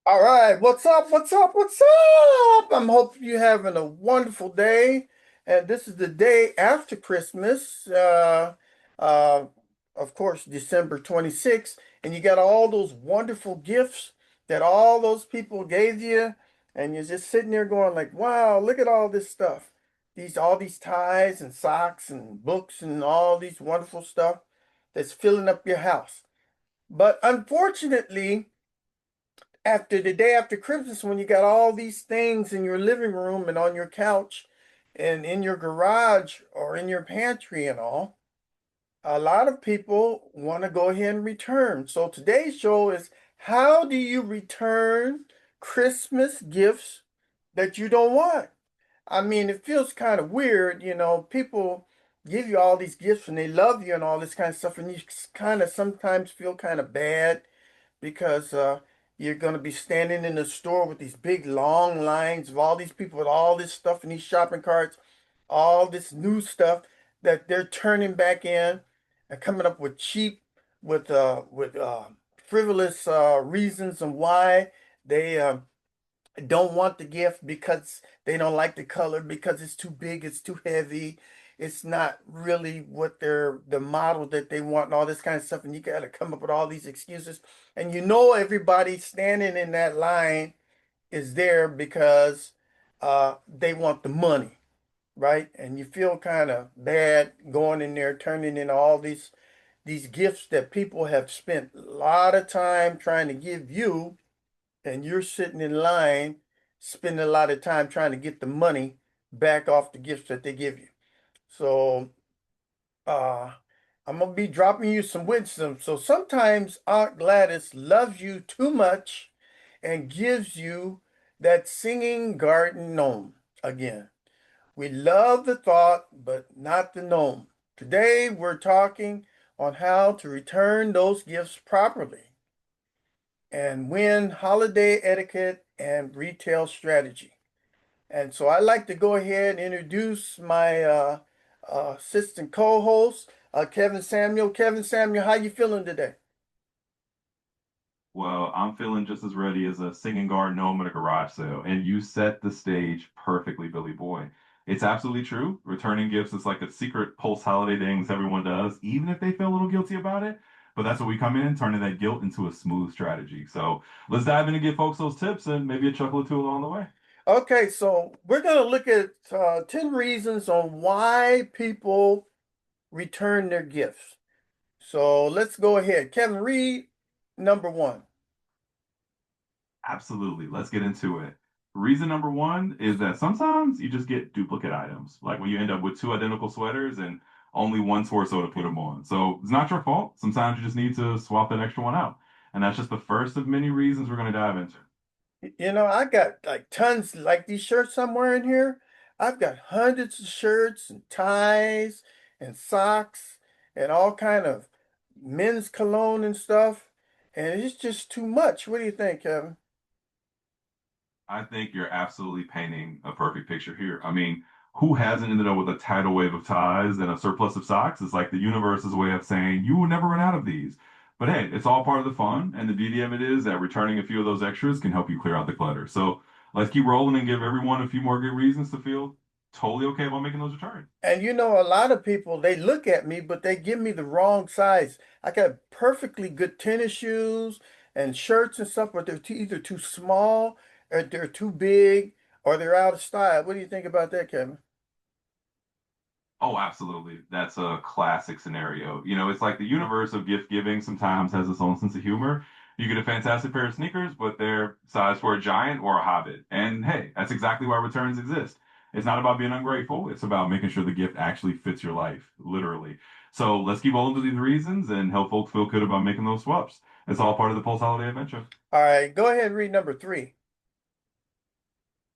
All right, what's up? What's up? What's up? I'm hoping you're having a wonderful day. And this is the day after Christmas, uh, of course, December 26th. And you got all those wonderful gifts that all those people gave you. And you're just sitting there going like, wow, look at all this stuff. All these ties and socks and books and all these wonderful stuff that's filling up your house. But unfortunately, after the day after Christmas, when you got all these things in your living room and on your couch and in your garage or in your pantry and all, a lot of people want to go ahead and return. So today's show is how do you return Christmas gifts that you don't want? I mean, it feels kind of weird, people give you all these gifts and they love you and all this kind of stuff, and you kind of sometimes feel kind of bad because you're going to be standing in the store with these big long lines of all these people with all this stuff in these shopping carts, all this new stuff that they're turning back in and coming up with cheap, with frivolous reasons and why they don't want the gift because they don't like the color, because it's too big, it's too heavy, it's not really what the model that they want and all this kind of stuff. And you got to come up with all these excuses. And everybody standing in that line is there because they want the money, right? And you feel kind of bad going in there, turning in all these gifts that people have spent a lot of time trying to give you, and you're sitting in line spending a lot of time trying to get the money back off the gifts that they give you. So uh I'm gonna be dropping you some wisdom. So sometimes Aunt Gladys loves you too much and gives you that singing garden gnome again. We love the thought, but not the gnome. Today we're talking on how to return those gifts properly and win holiday etiquette and retail strategy. And so I'd like to go ahead and introduce my assistant co-host, Kevin Samuel. Kevin Samuel, how you feeling today? Well, I'm feeling just as ready as a singing guard gnome at a garage sale. And you set the stage perfectly, Billy Boy. It's absolutely true. Returning gifts is like a secret post-holiday thing everyone does, even if they feel a little guilty about it. But that's what we come in, turning that guilt into a smooth strategy. So let's dive in and give folks those tips and maybe a chuckle or two along the way. Okay, so we're going to look at 10 reasons on why people return their gifts. So let's go ahead. Kevin, read number one. Absolutely. Let's get into it. Reason number one is that sometimes you just get duplicate items, like when you end up with two identical sweaters and only one torso to put them on. So it's not your fault. Sometimes you just need to swap that extra one out. And that's just the first of many reasons we're going to dive into. I got like tons, like these shirts I'm wearing here. I've got hundreds of shirts and ties and socks and all kind of men's cologne and stuff. And it's just too much. What do you think, Kevin? I think you're absolutely painting a perfect picture here. I mean, who hasn't ended up with a tidal wave of ties and a surplus of socks? It's like the universe's way of saying you will never run out of these. But hey, it's all part of the fun. And the beauty of it is that returning a few of those extras can help you clear out the clutter. So let's keep rolling and give everyone a few more good reasons to feel totally okay about making those returns. And a lot of people, they look at me, but they give me the wrong size. I got perfectly good tennis shoes and shirts and stuff, but they're either too small or they're too big or they're out of style. What do you think about that, Kevin? Oh, absolutely. That's a classic scenario. It's like the universe of gift giving sometimes has its own sense of humor. You get a fantastic pair of sneakers, but they're sized for a giant or a hobbit. And hey, that's exactly why returns exist. It's not about being ungrateful. It's about making sure the gift actually fits your life, literally. So let's keep rolling through these reasons and help folks feel good about making those swaps. It's all part of the post-holiday adventure. All right, go ahead and read number three.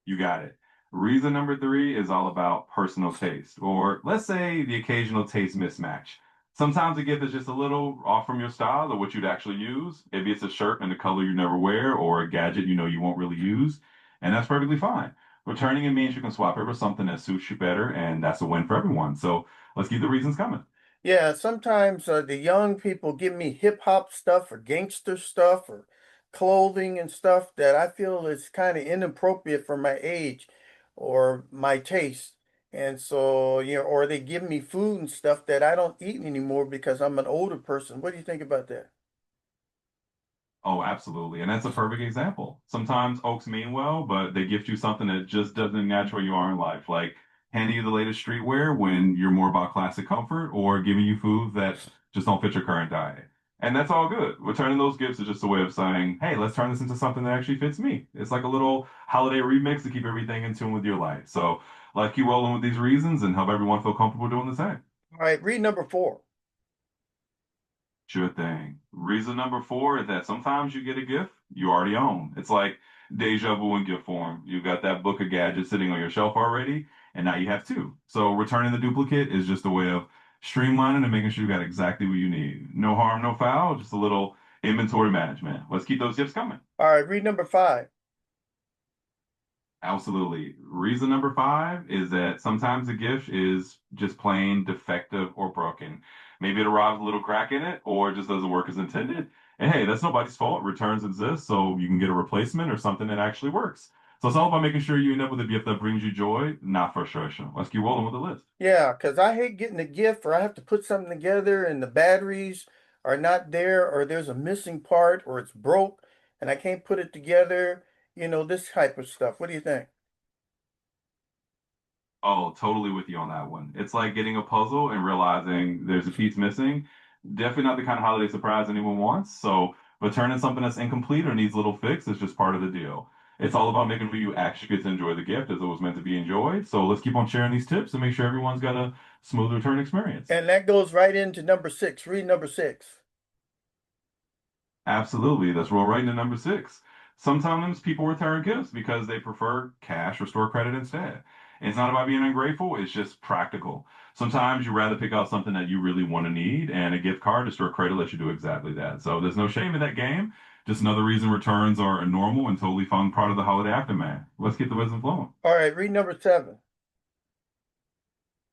You got it. Reason number three is all about personal taste, or let's say the occasional taste mismatch. Sometimes a gift is just a little off from your style or what you'd actually use. Maybe it's a shirt in a color you never wear or a gadget you know you won't really use, and that's perfectly fine. Returning it means you can swap it for something that suits you better, and that's a win for everyone. So let's keep the reasons coming. Yeah, sometimes the young people give me hip hop stuff or gangster stuff or clothing and stuff that I feel is kind of inappropriate for my age or my taste. And so, or they give me food and stuff that I don't eat anymore because I'm an older person. What do you think about that? Oh, absolutely. And that's a perfect example. Sometimes oaks mean well, but they gift you something that just doesn't match where you are in life, like handing you the latest streetwear when you're more about classic comfort or giving you food that just don't fit your current diet. And that's all good. Returning those gifts is just a way of saying, hey, let's turn this into something that actually fits me. It's like a little holiday remix to keep everything in tune with your life. So let's keep rolling with these reasons and help everyone feel comfortable doing the same. All right, read number 4. Sure thing. Reason number four is that sometimes you get a gift you already own. It's like deja vu in gift form. You got that book of gadgets sitting on your shelf already, and now you have two. So returning the duplicate is just a way of streamlining and making sure you got exactly what you need. No harm, no foul, just a little inventory management. Let's keep those gifts coming. All right, read number 5. Absolutely. Reason number five is that sometimes the gift is just plain defective or broken. Maybe it arrives with a little crack in it or it just doesn't work as intended. And hey, that's nobody's fault. Returns exist, so you can get a replacement or something that actually works. So it's all about making sure you end up with a gift that brings you joy, not frustration. Let's keep rolling with the list. Yeah, because I hate getting a gift or I have to put something together and the batteries are not there or there's a missing part or it's broke and I can't put it together, this type of stuff. What do you think? Oh, totally with you on that one. It's like getting a puzzle and realizing there's a piece missing. Definitely not the kind of holiday surprise anyone wants. So returning something that's incomplete or needs a little fix is just part of the deal. It's all about making sure you actually get to enjoy the gift as it was meant to be enjoyed. So let's keep on sharing these tips and make sure everyone's got a smooth return experience. And that goes right into number 6. Read number 6. Absolutely. Let's roll right into number six. Sometimes people return gifts because they prefer cash or store credit instead. It's not about being ungrateful, it's just practical. Sometimes you rather pick out something that you really want to need, and a gift card to store credit lets you do exactly that. So there's no shame in that game. Just another reason returns are a normal and totally fun part of the holiday aftermath. Let's get the wisdom flowing. All right, read number 7.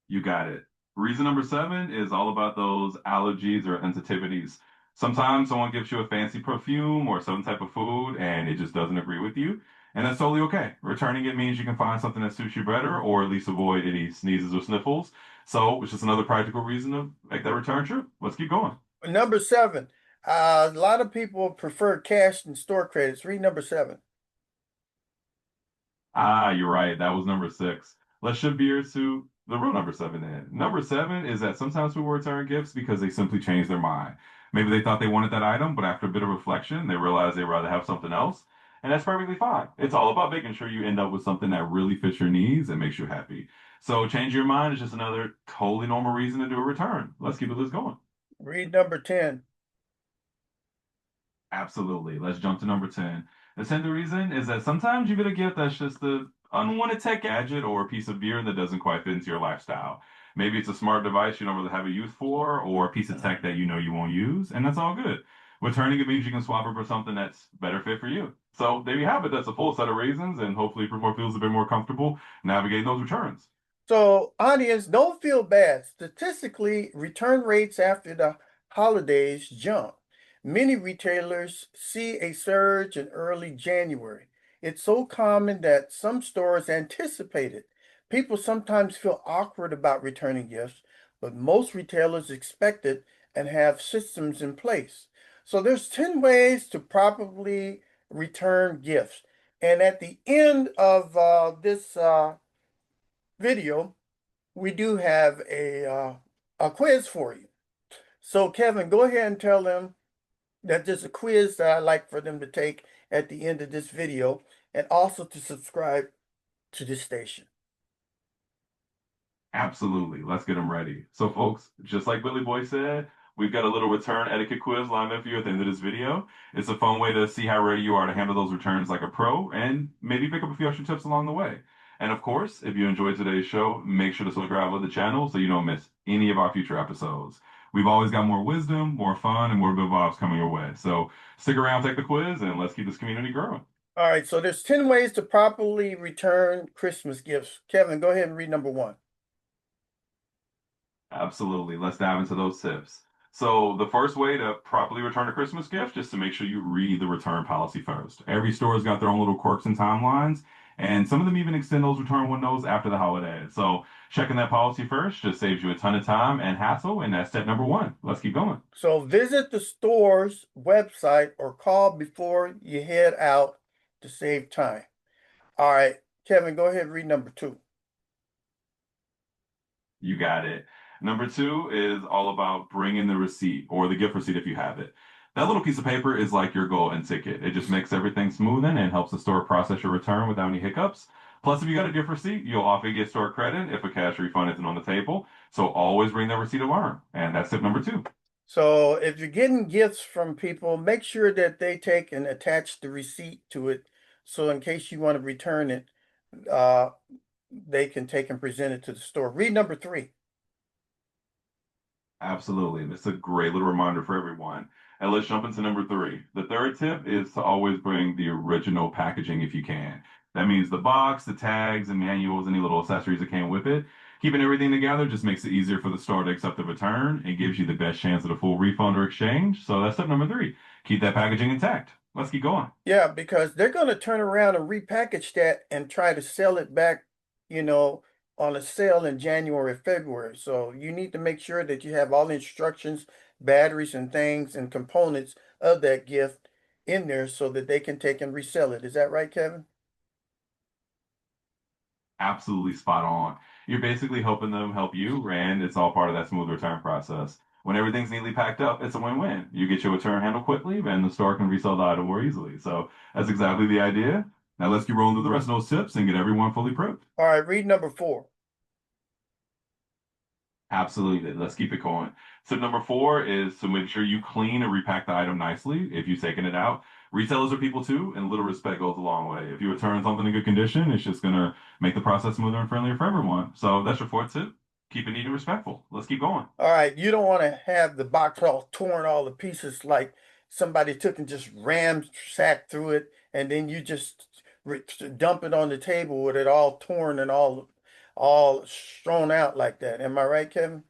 You got it. Reason number seven is all about those allergies or sensitivities. Sometimes someone gives you a fancy perfume or some type of food and it just doesn't agree with you. And that's totally okay. Returning it means you can find something that suits you better or at least avoid any sneezes or sniffles. So it's just another practical reason to make that return trip. Let's keep going. Number 7. A lot of people prefer cash and store credits. Read number 7. Ah, you're right. That was number six. Let's shift gears to the real number seven then. Number seven is that sometimes people return gifts because they simply change their mind. Maybe they thought they wanted that item, but after a bit of reflection, they realize they'd rather have something else. And that's perfectly fine. It's all about making sure you end up with something that really fits your needs and makes you happy. So change your mind is just another totally normal reason to do a return. Let's keep the list going. Read number 10. Absolutely. Let's jump to number 10. The 10th reason is that sometimes you get a gift that's just the unwanted tech gadget or a piece of gear that doesn't quite fit into your lifestyle. Maybe it's a smart device you don't really have a use for, or a piece of tech that you know you won't use, and that's all good. Returning it means you can swap it for something that's better fit for you. So there you have it. That's a full set of reasons, and hopefully everyone feels a bit more comfortable navigating those returns. So, audience, don't feel bad. Statistically, return rates after the holidays jump. Many retailers see a surge in early January. It's so common that some stores anticipate it. People sometimes feel awkward about returning gifts, but most retailers expect it and have systems in place. So there's 10 ways to properly return gifts. And at the end of this video, we do have a quiz for you. So Kevin, go ahead and tell them that there's a quiz that I'd like for them to take at the end of this video and also to subscribe to this station. Absolutely. Let's get them ready. So, folks, just like Billy Boy said, we've got a little return etiquette quiz lined up for you at the end of this video. It's a fun way to see how ready you are to handle those returns like a pro and maybe pick up a few extra tips along the way. And of course, if you enjoyed today's show, make sure to subscribe to the channel so you don't miss any of our future episodes. We've always got more wisdom, more fun, and more good vibes coming your way. So stick around, take the quiz, and let's keep this community growing. All right, so there's 10 ways to properly return Christmas gifts. Kevin, go ahead and read number 1. Absolutely. Let's dive into those tips. So the first way to properly return a Christmas gift is to make sure you read the return policy first. Every store's got their own little quirks and timelines, and some of them even extend those return windows after the holiday. So checking that policy first just saves you a ton of time and hassle, and that's step number one. Let's keep going. So visit the store's website or call before you head out to save time. All right, Kevin, go ahead and read number two. You got it. Number two is all about bringing the receipt or the gift receipt if you have it. That little piece of paper is like your golden ticket. It just makes everything smoothing and helps the store process your return without any hiccups. Plus, if you got a gift receipt, you'll often get store credit if a cash refund isn't on the table. So always bring that receipt along. And that's tip number two. So if you're getting gifts from people, make sure that they take and attach the receipt to it. So in case you want to return it, uh, they can take and present it to the store. Read number three. Absolutely. That's a great little reminder for everyone. And let's jump into number three. The third tip is to always bring the original packaging if you can. That means the box, the tags, and manuals, any little accessories that came with it. Keeping everything together just makes it easier for the store to accept the return and gives you the best chance at a full refund or exchange. So that's step number three. Keep that packaging intact. Let's keep going. Yeah, because they're going to turn around and repackage that and try to sell it back, you know, on a sale in January, February. So you need to make sure that you have all the instructions, batteries and things and components of that gift in there so that they can take and resell it. Is that right, Kevin? Absolutely spot on. You're basically helping them help you, and it's all part of that smooth return process. When everything's neatly packed up, it's a win-win. You get your return handled quickly, and the store can resell the item more easily. So that's exactly the idea. Now let's keep rolling through the rest of those tips and get everyone fully prepped. All right, read number four. Absolutely. Let's keep it going. Tip number four is to make sure you clean and repack the item nicely if you've taken it out. Retailers are people too, and a little respect goes a long way. If you return something in good condition, it's just gonna make the process smoother and friendlier for everyone. So that's your fourth tip. Keep it neat and respectful. Let's keep going. All right, you don't want to have the box all torn all to pieces like somebody took and just ramsacked through it, and then you just dump it on the table with it all torn and all thrown out like that. Am I right, Kevin?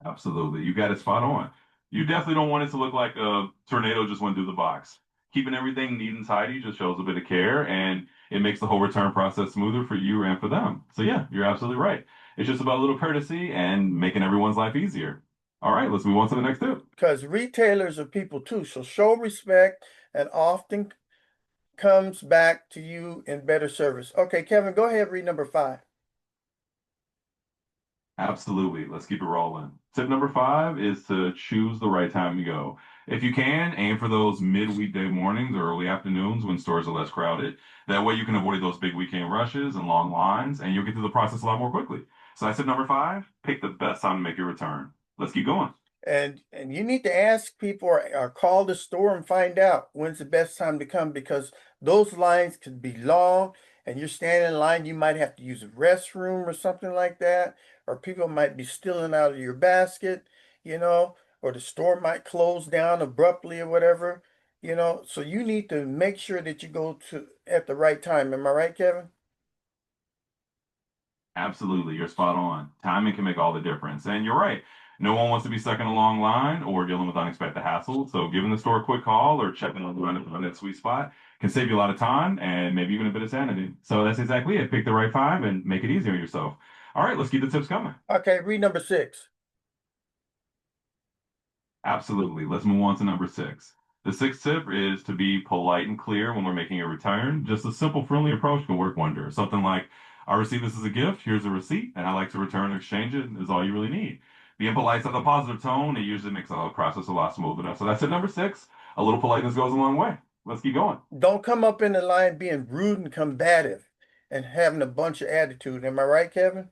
Absolutely. You got it spot on. You definitely don't want it to look like a tornado just went through the box. Keeping everything neat and tidy just shows a bit of care and it makes the whole return process smoother for you and for them. So yeah, you're absolutely right. It's just about a little courtesy and making everyone's life easier. All right, let's move on to the next tip. Because retailers are people too, so show respect and often comes back to you in better service. Okay, Kevin, go ahead, read number five. Absolutely. Let's keep it rolling. Tip number five is to choose the right time to go. If you can, aim for those mid-weekday mornings or early afternoons when stores are less crowded. That way you can avoid those big weekend rushes and long lines, and you'll get through the process a lot more quickly. So that's tip number five. Pick the best time to make your return. Let's keep going. And you need to ask people or call the store and find out when's the best time to come because those lines could be long and you're standing in line, you might have to use a restroom or something like that, or people might be stealing out of your basket, you know, or the store might close down abruptly or whatever, you know. So you need to make sure that you go to at the right time. Am I right, Kevin? Absolutely, you're spot on. Timing can make all the difference. And you're right. No one wants to be stuck in a long line or dealing with unexpected hassle. So giving the store a quick call or checking on that sweet spot can save you a lot of time and maybe even a bit of sanity. So that's exactly it. Pick the right time and make it easier on yourself. All right, let's keep the tips coming. Okay, read number six. Absolutely. Let's move on to number six. The sixth tip is to be polite and clear when we're making a return. Just a simple, friendly approach can work wonders. Something like, I received this as a gift, here's a receipt, and I like to return or exchange it is all you really need. Being polite sets a positive tone. It usually makes the whole process a lot smoother. So that's it, number six. A little politeness goes a long way. Let's keep going. Don't come up in the line being rude and combative and having a bunch of attitude. Am I right, Kevin?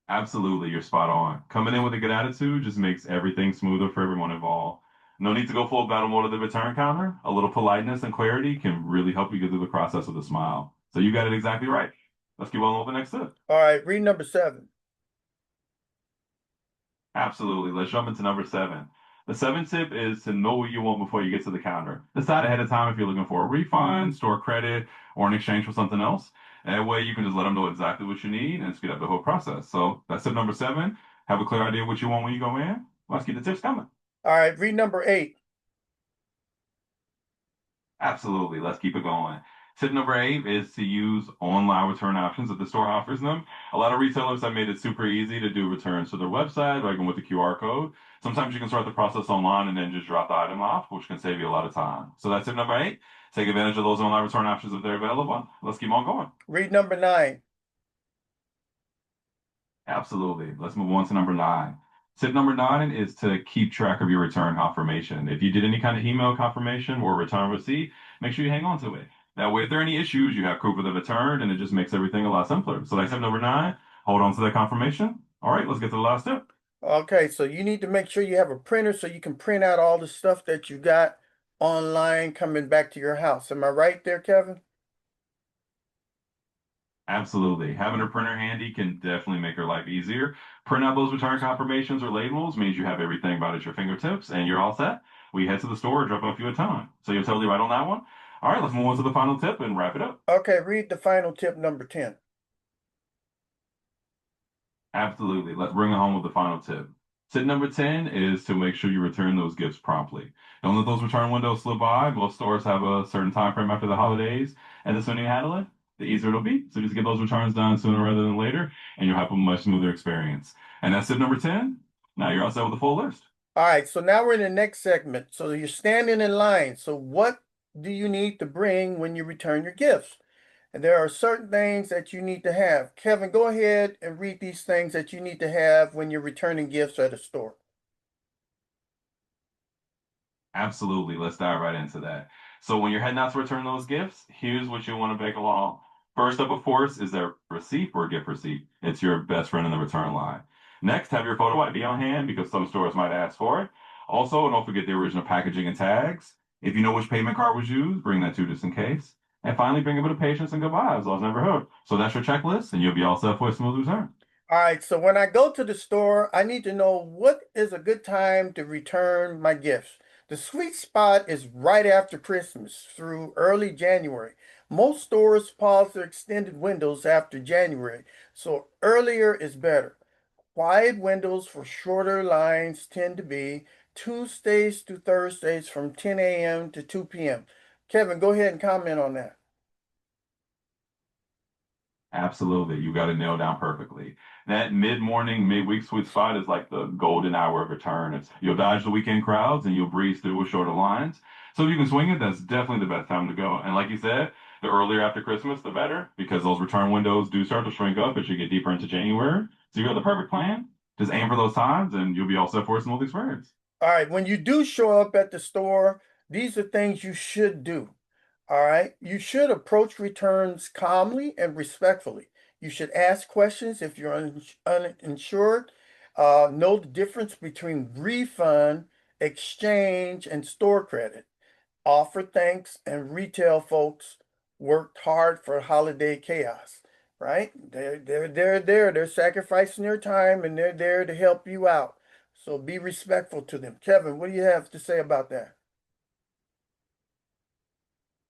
Absolutely, you're spot on. Coming in with a good attitude just makes everything smoother for everyone involved. No need to go full battle mode at the return counter. A little politeness and clarity can really help you get through the process with a smile. So you got it exactly right. Let's keep on with the next tip. All right, read number seven. Absolutely. Let's jump into number seven. The seventh tip is to know what you want before you get to the counter. Decide ahead of time if you're looking for a refund, store credit, or an exchange for something else. That way you can just let them know exactly what you need and speed up the whole process. So that's tip number 7. Have a clear idea what you want when you go in. Let's keep the tips coming. All right, read number 8. Absolutely. Let's keep it going. Tip number 8 is to use online return options if the store offers them. A lot of retailers have made it super easy to do returns to their website, or even with the QR code. Sometimes you can start the process online and then just drop the item off, which can save you a lot of time. So that's tip number 8. Take advantage of those online return options if they're available. Let's keep on going. Read number 9. Absolutely. Let's move on to number 9. Tip number 9 is to keep track of your return confirmation. If you did any kind of email confirmation or return receipt, make sure you hang on to it. That way, if there are any issues, you have proof of the return, and it just makes everything a lot simpler. So that's tip number 9. Hold on to that confirmation. All right, let's get to the last tip. Okay, so you need to make sure you have a printer so you can print out all the stuff that you got online coming back to your house. Am I right there, Kevin? Absolutely. Having a printer handy can definitely make your life easier. Print out those return confirmations or labels means you have everything about at your fingertips and you're all set. We head to the store, drop off you a ton. So you're totally right on that one. All right, let's move on to the final tip and wrap it up. Okay, read the final tip number 10. Absolutely. Let's bring it home with the final tip. Tip number 10 is to make sure you return those gifts promptly. Don't let those return windows slip by. Most stores have a certain time frame after the holidays, and the sooner you handle it, the easier it'll be. So just get those returns done sooner rather than later, and you'll have a much smoother experience. And that's tip number 10. Now you're all set with the full list. All right, so now we're in the next segment. So you're standing in line. So what do you need to bring when you return your gifts? And there are certain things that you need to have. Kevin, go ahead and read these things that you need to have when you're returning gifts at a store. Absolutely. Let's dive right into that. So when you're heading out to return those gifts, here's what you want to bake along. First up, of course, is their receipt or gift receipt. It's your best friend in the return line. Next, have your photo ID on hand because some stores might ask for it. Also, don't forget the original packaging and tags. If you know which payment card was used, bring that too just in case. And finally, bring a bit of patience and good vibes. Lost never heard. So that's your checklist, and you'll be all set for a smooth return. All right, so when I go to the store, I need to know what is a good time to return my gifts. The sweet spot is right after Christmas through early January. Most stores pause their extended windows after January, so earlier is better. Quiet windows for shorter lines tend to be Tuesdays to Thursdays from 10 a.m. to 2 p.m. Kevin, go ahead and comment on that. Absolutely. You got it nailed down perfectly. That mid-morning, midweek sweet spot is like the golden hour of return. You'll dodge the weekend crowds and you'll breeze through with shorter lines. So if you can swing it, that's definitely the best time to go. And like you said, the earlier after Christmas, the better, because those return windows do start to shrink up as you get deeper into January. So you got the perfect plan. Just aim for those times and you'll be all set for a smooth experience. All right, when you do show up at the store, these are things you should do. All right, you should approach returns calmly and respectfully. You should ask questions if you're uninsured. Know the difference between refund, exchange, and store credit. Offer thanks, and retail folks worked hard for holiday chaos, right? They're sacrificing their time and they're there to help you out. So be respectful to them. Kevin, what do you have to say about that?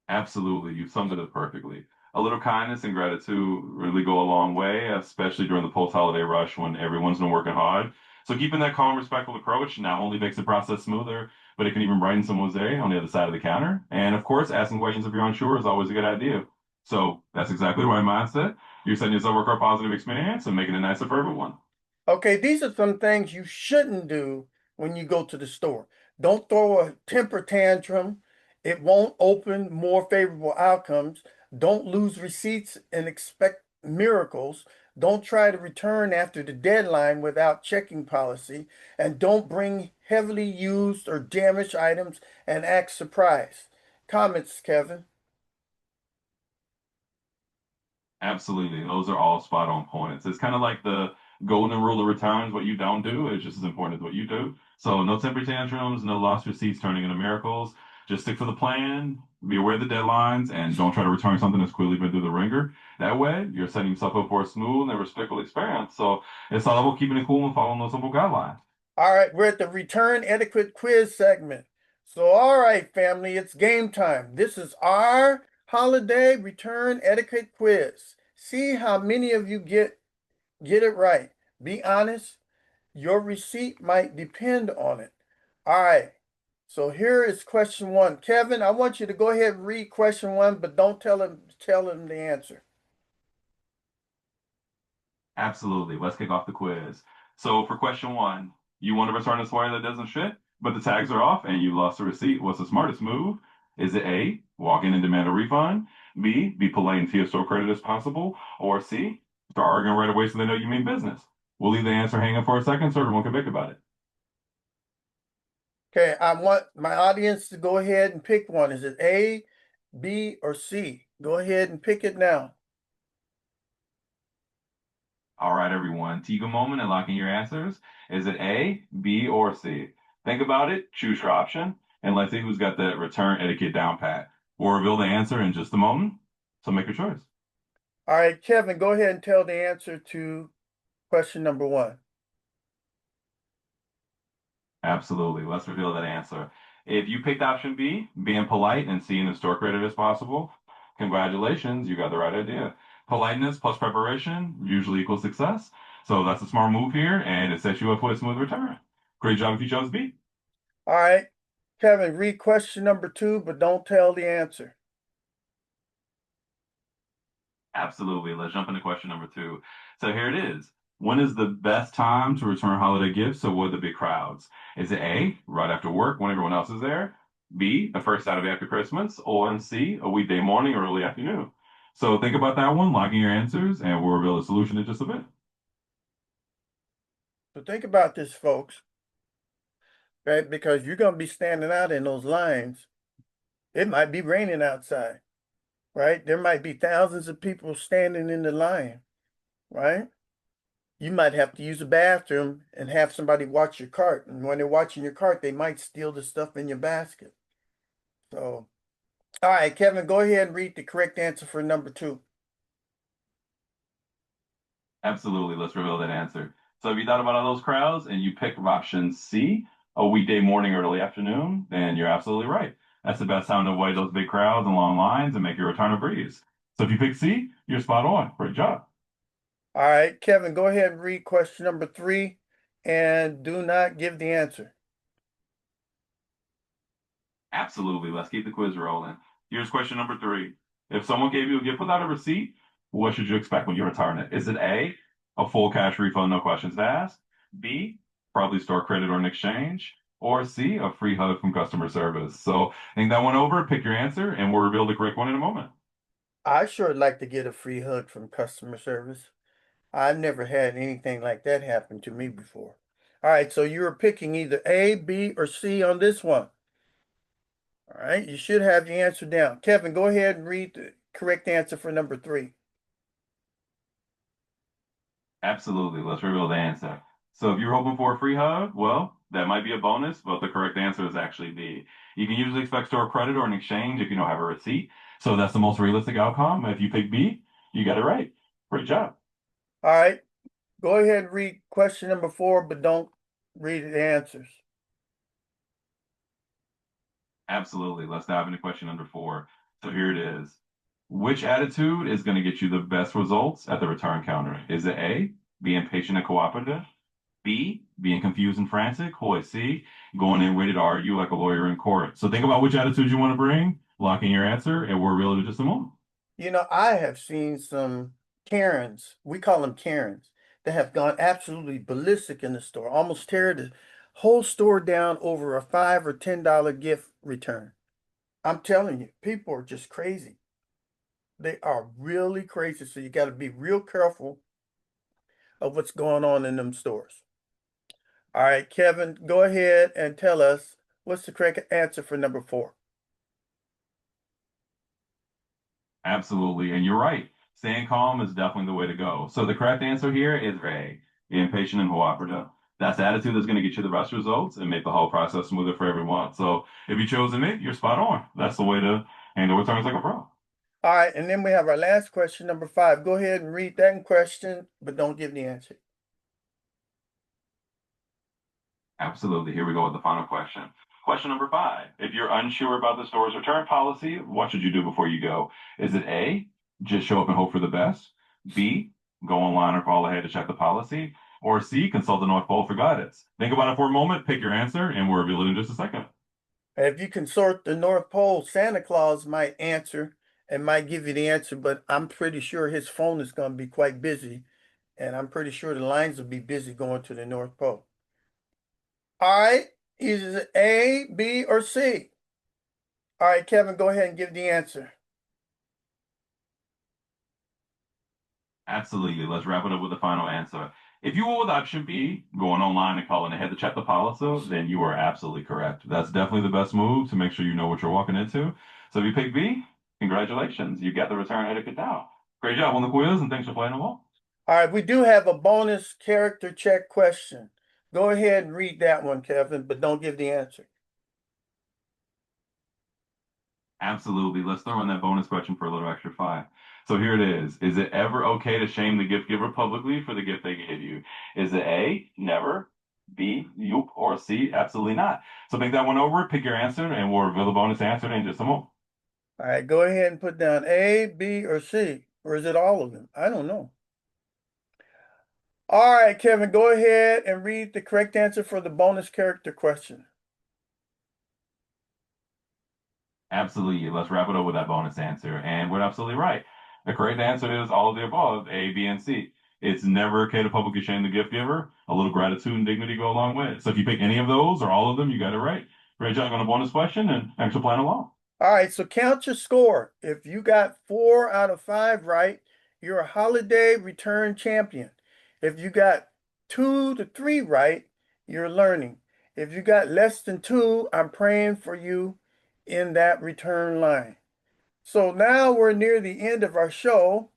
Absolutely. You summed it up perfectly. A little kindness and gratitude really go a long way, especially during the post-holiday rush when everyone's been working hard. So keeping that calm, respectful approach not only makes the process smoother, but it can even brighten someone's day on the other side of the counter. And of course, asking questions if you're unsure is always a good idea. So that's exactly the right mindset. You're setting yourself up for a positive experience and making it nicer for everyone. Okay, these are some things you shouldn't do when you go to the store. Don't throw a temper tantrum. It won't open more favorable outcomes. Don't lose receipts and expect miracles. Don't try to return after the deadline without checking policy. And don't bring heavily used or damaged items and act surprised. Comments, Kevin? Absolutely. Those are all spot on points. It's kind of like the golden rule of returns. What you don't do is just as important as what you do. So no temper tantrums, no lost receipts turning into miracles. Just stick to the plan, be aware of the deadlines, and don't try to return something that's clearly been through the ringer. That way, you're setting yourself up for a smooth and respectful experience. So it's all about keeping it cool and following those simple guidelines. All right, we're at the return etiquette quiz segment. So, all right, family, it's game time. This is our holiday return etiquette quiz. See how many of you get it right. Be honest. Your receipt might depend on it. All right. So here is question one. Kevin, I want you to go ahead and read question one, but don't tell him the answer. Absolutely. Let's kick off the quiz. So for question one, you want to return a sweater that doesn't fit, but the tags are off and you lost the receipt. What's the smartest move? Is it A, walk in and demand a refund? B, be polite and see if store credit is possible? Or C, start arguing right away so they know you mean business? We'll leave the answer hanging for a second so everyone can think about it. Okay, I want my audience to go ahead and pick one. Is it A, B, or C? Go ahead and pick it now. All right, everyone. Take a moment and lock in your answers. Is it A, B, or C? Think about it, choose your option, and let's see who's got the return etiquette down pat. We'll reveal the answer in just a moment, so make your choice. All right, Kevin, go ahead and tell the answer to question number one. Absolutely. Let's reveal that answer. If you picked option B, being polite and seeing the store credit as possible, congratulations, you got the right idea. Politeness plus preparation usually equals success. So that's a smart move here, and it sets you up for a smooth return. Great job if you chose B. All right, Kevin, read question number two, but don't tell the answer. Absolutely. Let's jump into question number two. So here it is. When is the best time to return holiday gifts to avoid the big crowds? Is it A, right after work when everyone else is there? B, the first Saturday after Christmas? Or C, a weekday morning or early afternoon? So think about that one, lock in your answers, and we'll reveal the solution in just a bit. So think about this, folks, right? Because you're going to be standing out in those lines. It might be raining outside, right? There might be thousands of people standing in the line, right? You might have to use a bathroom and have somebody watch your cart. And when they're watching your cart, they might steal the stuff in your basket. So, all right, Kevin, go ahead and read the correct answer for number two. Absolutely. Let's reveal that answer. So if you thought about all those crowds and you picked option C, a weekday morning or early afternoon, then you're absolutely right. That's the best time to avoid those big crowds and long lines and make your return a breeze. So if you pick C, you're spot on. Great job. All right, Kevin, go ahead and read question number three and do not give the answer. Absolutely. Let's keep the quiz rolling. Here's question number three. If someone gave you a gift without a receipt, what should you expect when you return it? Is it A, a full cash refund, no questions asked? B, probably store credit or an exchange? Or C, a free hug from customer service? So think that one over, pick your answer, and we'll reveal the correct one in a moment. I sure like to get a free hug from customer service. I've never had anything like that happen to me before. All right, so you're picking either A, B, or C on this one. All right, you should have your answer down. Kevin, go ahead and read the correct answer for number three. Absolutely. Let's reveal the answer. So if you're hoping for a free hug, well, that might be a bonus, but the correct answer is actually B. You can usually expect store credit or an exchange if you don't have a receipt. So that's the most realistic outcome. If you pick B, you got it right. Great job. All right, go ahead and read question number four, but don't read the answers. Absolutely. Let's dive into question number four. So here it is. Which attitude is going to get you the best results at the return counter? Is it A, being patient and cooperative? B, being confused and frantic? Or C, going in ready to argue like a lawyer in court? So think about which attitude you want to bring, lock in your answer, and we'll reveal it in just a moment. You know, I have seen some Karens, we call them Karens, that have gone absolutely ballistic in the store, almost tear the whole store down over a $5 or $10 gift return. I'm telling you, people are just crazy. They are really crazy. So you got to be real careful of what's going on in them stores. All right, Kevin, go ahead and tell us what's the correct answer for number four. Absolutely. And you're right. Staying calm is definitely the way to go. So the correct answer here is A, being patient and cooperative. That's the attitude that's going to get you the best results and make the whole process smoother for everyone. So if you chose it, you're spot on. That's the way to handle returns like a pro. All right, and then we have our last question, number five. Go ahead and read that question, but don't give the answer. Absolutely. Here we go with the final question. Question number five. If you're unsure about the store's return policy, what should you do before you go? Is it A, just show up and hope for the best? B, go online or call ahead to check the policy. Or C, consult the North Pole for guidance. Think about it for a moment, pick your answer, and we'll reveal it in just a second. If you consort the North Pole, Santa Claus might answer and might give you the answer, but I'm pretty sure his phone is going to be quite busy, and I'm pretty sure the lines will be busy going to the North Pole. All right, is it A, B, or C? All right, Kevin, go ahead and give the answer. Absolutely. Let's wrap it up with the final answer. If you were with option B, going online and calling ahead to check the policy, then you are absolutely correct. That's definitely the best move to make sure you know what you're walking into. So if you pick B, congratulations. You got the return etiquette down. Great job on the quiz, and thanks for playing along. All right, we do have a bonus character check question. Go ahead and read that one, Kevin, but don't give the answer. Absolutely. Let's throw in that bonus question for a little extra fun. So here it is. Is it ever okay to shame the gift giver publicly for the gift they gave you? Is it A, never, B, yoop, or C, absolutely not? So think that one over, pick your answer, and we'll reveal the bonus answer in just a moment. All right, go ahead and put down A, B, or C, or is it all of them? I don't know. All right, Kevin, go ahead and read the correct answer for the bonus character question. Absolutely. Let's wrap it up with that bonus answer. And we're absolutely right. The correct answer is all of the above, A, B, and C. It's never okay to publicly shame the gift giver. A little gratitude and dignity go a long way. So if you pick any of those or all of them, you got it right. Great job on the bonus question, and thanks for playing along. All right, so count your score. If you got 4 out of 5 right, you're a holiday return champion. If you got 2 to 3 right, you're learning. If you got less than 2, I'm praying for you in that return line. So now we're near the end of our show.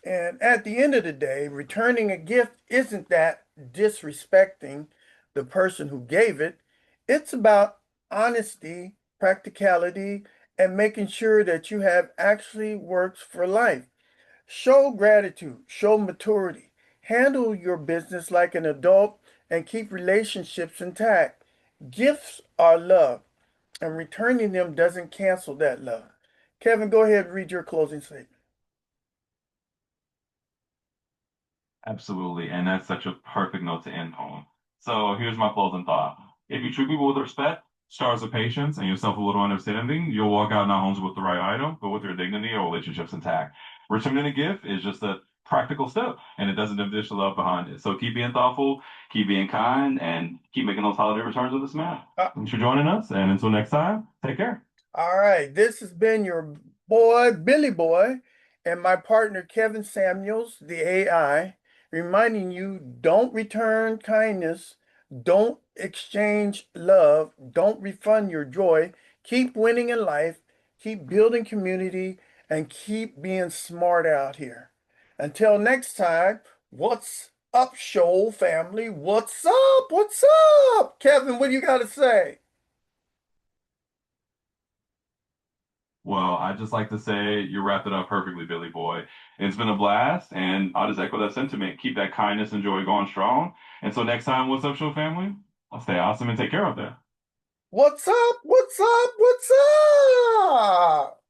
And at the end of the day, returning a gift isn't that disrespecting the person who gave it. It's about honesty, practicality, and making sure that you have actually works for life. Show gratitude, show maturity, handle your business like an adult, and keep relationships intact. Gifts are love, and returning them doesn't cancel that love. Kevin, go ahead and read your closing statement. Absolutely. And that's such a perfect note to end on. So here's my closing thought. If you treat people with respect, stars of patience, and yourself a little understanding, you'll walk out not only with the right item, but with your dignity or relationships intact. Returning a gift is just a practical step, and it doesn't diminish the love behind it. So keep being thoughtful, keep being kind, and keep making those holiday returns with a smile. Uh, Thanks for joining us, and until next time, take care. All right, this has been your boy, Billy Boy, and my partner, Kevin Samuels, the AI, reminding you don't return kindness, don't exchange love, don't refund your joy. Keep winning in life, keep building community, and keep being smart out here. Until next time, what's up, show family? What's up? What's up? Kevin, what do you got to say? Well, I'd just like to say you wrapped it up perfectly, Billy Boy. It's been a blast, and I'll just echo that sentiment. Keep that kindness and joy going strong. And so next time, what's up, show family? I'll stay awesome and take care of that. What's up? What's up? What's up?